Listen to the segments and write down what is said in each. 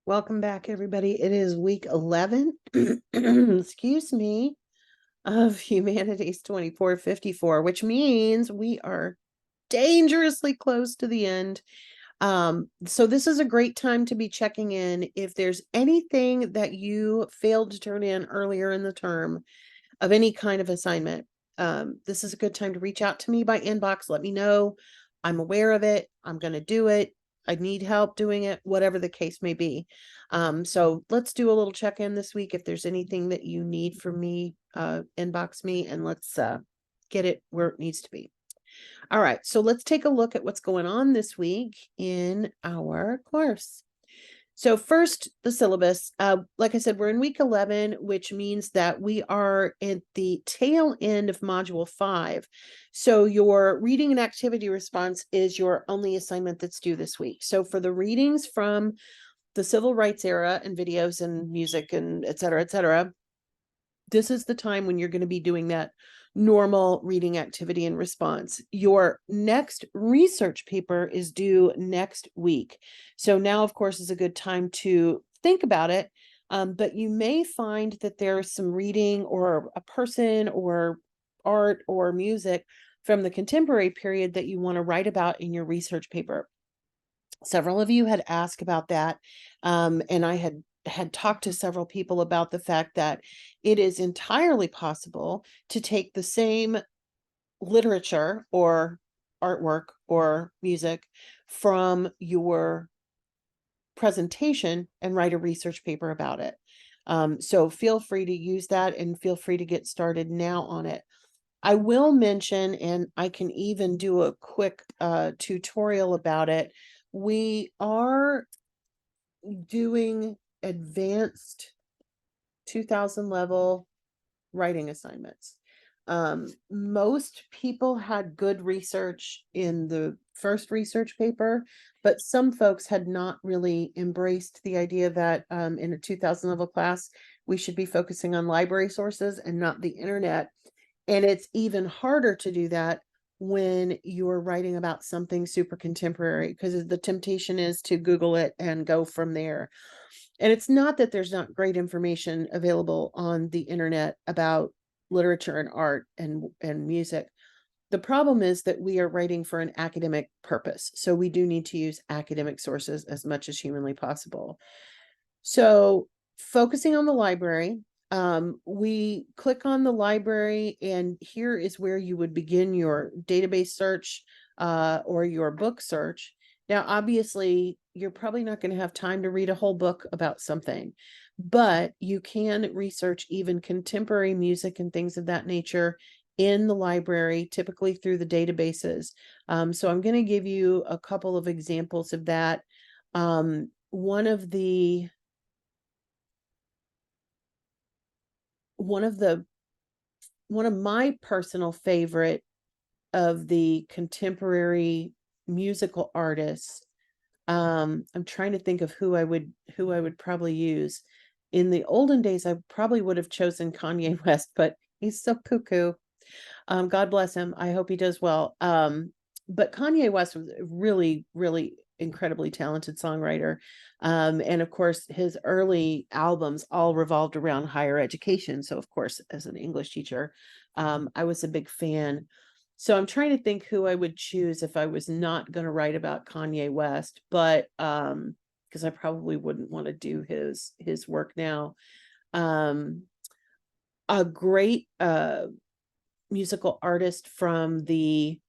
Welcome back, everybody. It is week 11, excuse me, of Humanities 2454, which means we are dangerously close to the end. So this is a great time to be checking in. If there's anything that you failed to turn in earlier in the term of any kind of assignment, this is a good time to reach out to me by inbox. Let me know. I'm aware of it. I'm going to do it. I need help doing it, whatever the case may be. So let's do a little check-in this week. If there's anything that you need from me, inbox me and let's get it where it needs to be. All right, so let's take a look at what's going on this week in our course. So first, the syllabus. Like I said, we're in week 11, which means that we are at the tail end of module 5. So your reading and activity response is your only assignment that's due this week. So for the readings from the civil rights era and videos and music and et cetera, this is the time when you're going to be doing that normal reading activity and response. Your next research paper is due next week. So now, of course, is a good time to think about it. But you may find that there's some reading or a person or art or music from the contemporary period that you want to write about in your research paper. Several of you had asked about that, and I had talked to several people about the fact that it is entirely possible to take the same literature or artwork or music from your presentation and write a research paper about it. So feel free to use that and feel free to get started now on it. I will mention, and I can even do a quick tutorial about it. We are doing advanced 2000 level writing assignments. Most people had good research in the first research paper, but some folks had not really embraced the idea that in a 2000 level class, we should be focusing on library sources and not the internet. And it's even harder to do that when you're writing about something super contemporary, because the temptation is to Google it and go from there. And it's not that there's not great information available on the internet about literature and art and music. The problem is that we are writing for an academic purpose. So we do need to use academic sources as much as humanly possible. So focusing on the library, we click on the library, and here is where you would begin your database search or your book search. Now, obviously, you're probably not going to have time to read a whole book about something, but you can research even contemporary music and things of that nature in the library, typically through the databases. So I'm going to give you a couple of examples of that. One of my personal favorite of the contemporary musical artists. I'm trying to think of who I would probably use. In the olden days, I probably would have chosen Kanye West, but he's so cuckoo. God bless him. I hope he does well. But Kanye West was a really, really incredibly talented songwriter. And of course, his early albums all revolved around higher education. So, of course, as an English teacher, I was a big fan. So I'm trying to think who I would choose if I was not going to write about Kanye West, but because I probably wouldn't want to do his work now. A great musical artist from the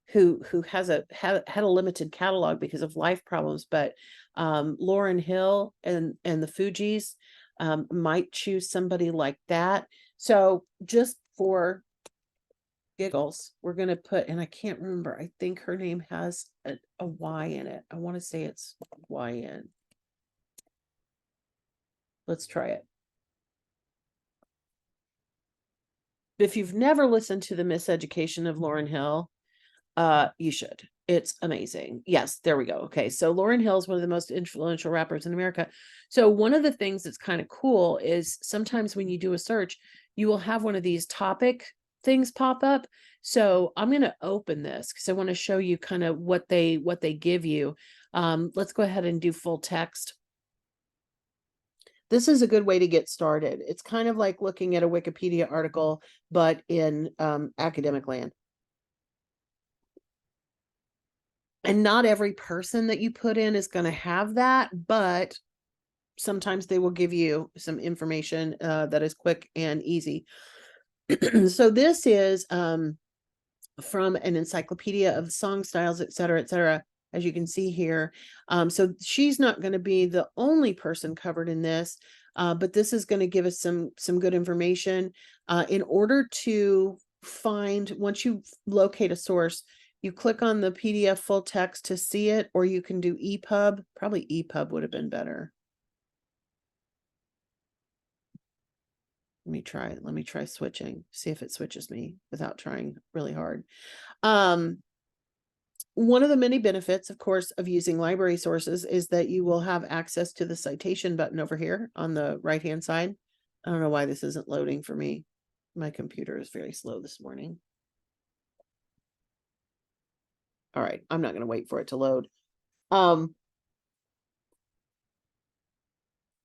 who has had a limited catalog because of life problems, but Lauryn Hill and the Fugees, might choose somebody like that. So just for giggles, we're going to put, and I can't remember, I think her name has a Y in it. I want to say it's YN. Let's try it. If you've never listened to the Miseducation of Lauryn Hill, you should. It's amazing. Yes, there we go. Okay, so Lauryn Hill is one of the most influential rappers in America. So one of the things that's kind of cool is sometimes when you do a search, you will have one of these topic things pop up. So I'm going to open this because I want to show you kind of what they give you. Let's go ahead and do full text. This is a good way to get started. It's kind of like looking at a Wikipedia article, but in academic land. And not every person that you put in is going to have that, but sometimes they will give you some information that is quick and easy. So this is from an encyclopedia of song styles, et cetera, as you can see here. So she's not going to be the only person covered in this, but this is going to give us some good information. In order to find, once you locate a source, you click on the PDF full text to see it, or you can do EPUB. Probably EPUB would have been better. Let me try switching, see if it switches me without trying really hard. One of the many benefits, of course, of using library sources is that you will have access to the citation button over here on the right-hand side. I don't know why this isn't loading for me. My computer is very slow this morning. All right, I'm not going to wait for it to load. At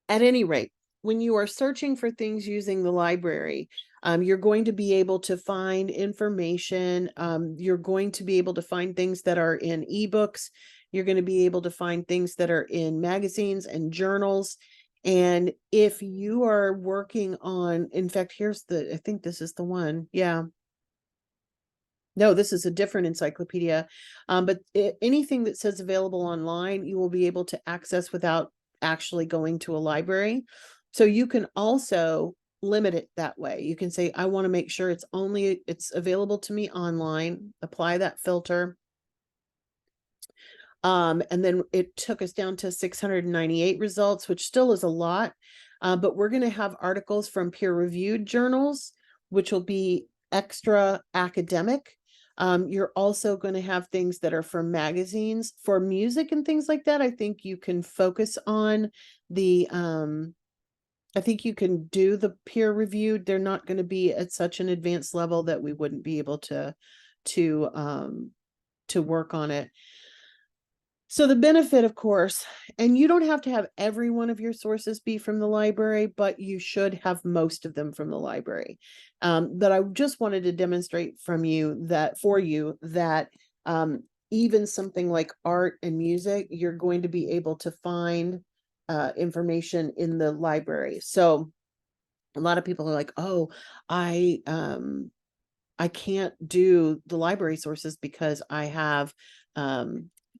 any rate, when you are searching for things using the library, you're going to be able to find information. You're going to be able to find things that are in ebooks. You're going to be able to find things that are in magazines and journals. And if you are working on, in fact, I think this is the one. Yeah. No, this is a different encyclopedia. But anything that says available online, you will be able to access without actually going to a library. So you can also limit it that way. You can say, I want to make sure it's available to me online, apply that filter. And then it took us down to 698 results, which still is a lot. But we're going to have articles from peer-reviewed journals, which will be extra academic. You're also going to have things that are from magazines. For music and things like that, I think you can focus on the I think you can do the peer reviewed. They're not going to be at such an advanced level that we wouldn't be able to work on it. So the benefit, of course, and you don't have to have every one of your sources be from the library, but you should have most of them from the library. But I just wanted to demonstrate for you that even something like art and music, you're going to be able to find information in the library. So a lot of people are like, oh, I can't do the library sources because I have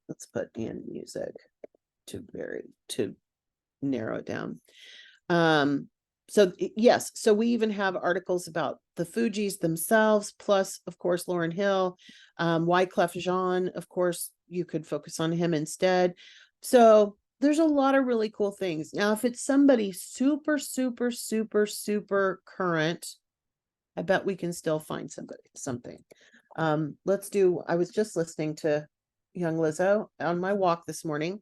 let's put in music to narrow it down. So yes, so we even have articles about the Fugees themselves, plus of course Lauryn Hill, Wyclef Jean, of course you could focus on him instead. So there's a lot of really cool things. Now, if it's somebody super current, I bet we can still find something. I was just listening to Young Lizzo on my walk this morning.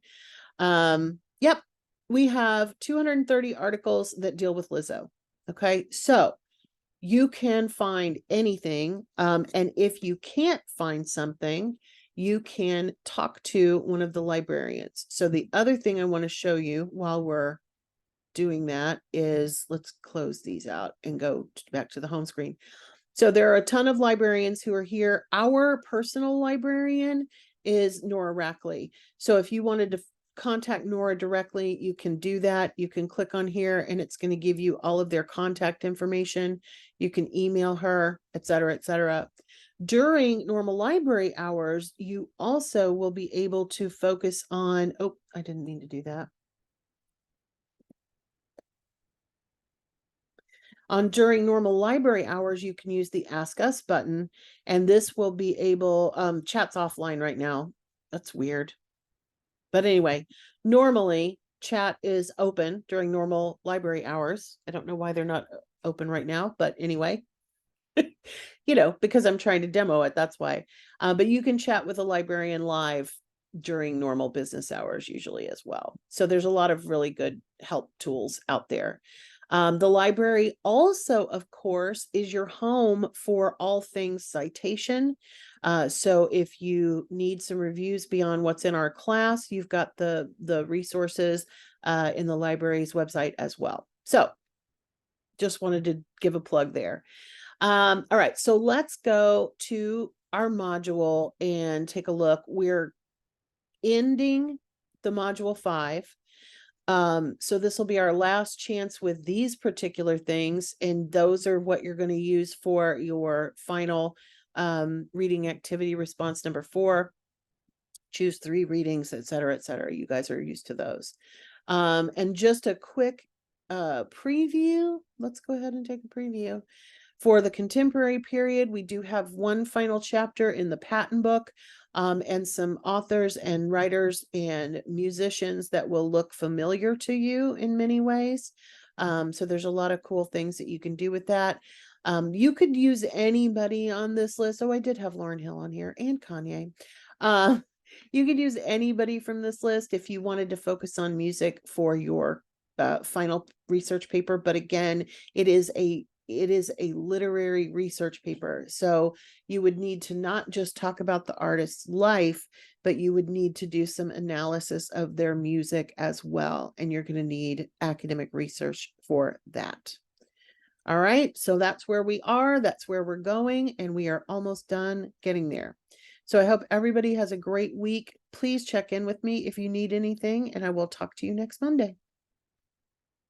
Yep, we have 230 articles that deal with Lizzo. Okay, so you can find anything. And if you can't find something, you can talk to one of the librarians. So the other thing I want to show you while we're doing that is, let's close these out and go back to the home screen. So there are a ton of librarians who are here. Our personal librarian is Nora Rackley. So if you wanted to contact Nora directly, you can do that. You can click on here and it's going to give you all of their contact information. You can email her, et cetera, et cetera. During normal library hours, you also will be able to focus on, oh, I didn't mean to do that. During normal library hours, you can use the Ask Us button, and this will be able, chat's offline right now. That's weird. But anyway, normally chat is open during normal library hours. I don't know why they're not open right now, but anyway, because I'm trying to demo it, that's why. But you can chat with a librarian live during normal business hours usually as well. So there's a lot of really good help tools out there. The library also, of course, is your home for all things citation. So if you need some reviews beyond what's in our class, you've got the resources in the library's website as well. So just wanted to give a plug there. All right, so let's go to our module and take a look. We're ending the module 5. So this will be our last chance with these particular things, and those are what you're going to use for your final reading activity response number 4. Choose 3 readings, etc., etc. You guys are used to those. And just a quick preview. Let's go ahead and take a preview. For the contemporary period, we do have one final chapter in the pattern book, and some authors and writers and musicians that will look familiar to you in many ways. So there's a lot of cool things that you can do with that. You could use anybody on this list. Oh, I did have Lauryn Hill on here and Kanye. You could use anybody from this list if you wanted to focus on music for your final research paper. But again, it is a literary research paper. So you would need to not just talk about the artist's life, but you would need to do some analysis of their music as well. And you're going to need academic research for that. All right, so that's where we are. That's where we're going. And we are almost done getting there. So I hope everybody has a great week. Please check in with me if you need anything, and I will talk to you next Monday.